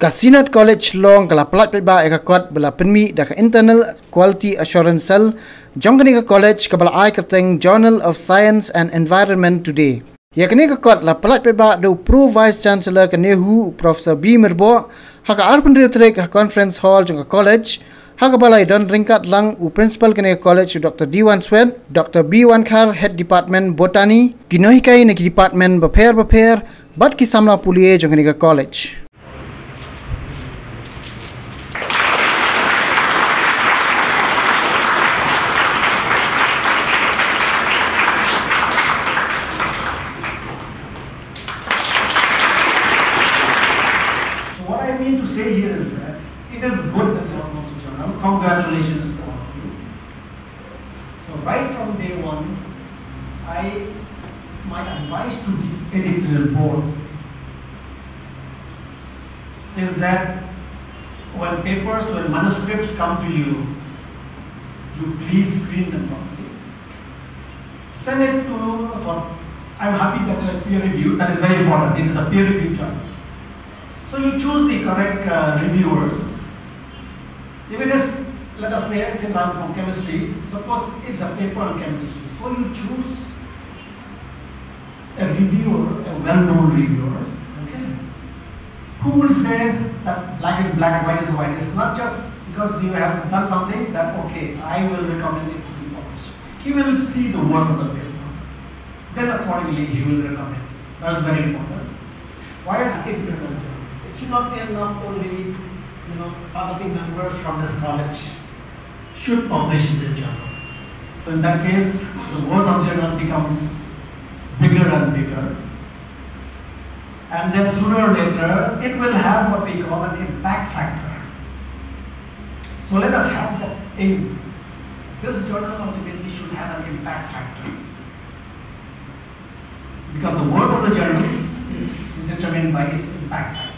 Kasinat College long kala plat peba ekakot bela penmi dak internal quality assurance cell jongkani ka college kabala ai kateng Journal of Science and Environment today. Yakni ka kot la plat peba do pro vice chancellor kanehu Professor B Mirbo haka arpan retrek ha conference hall jong college haka balai don ringkat lang u principal kane college Dr. D1 Swed Dr. B1 Khar head department botany kinohi kai ne department baper bat ki samla pulie jongkani ka college. What I mean to say here is that it is good that you have gone to journal. Congratulations to all of you. So right from day one, my advice to the editorial board is that when manuscripts come to you, you please screen them properly. Send it I'm happy that a peer review, that is very important, it is a peer review journal. So you choose the correct reviewers. If it is, let us say, since I'm from chemistry, suppose it's a paper on chemistry. So you choose a reviewer, a well-known reviewer, okay, who will say that black is black, white is white. It's not just because you have done something that, okay, I will recommend it to be published. He will see the work of the paper. Then accordingly he will recommend. That's very important. Why is it important? It should not end up only, faculty members from this college should publish in the journal. So in that case, the worth of journal becomes bigger and bigger. And then sooner or later, it will have what we call an impact factor. So let us have that aim. This journal ultimately should have an impact factor. Because the worth of the journal is determined by its impact factor.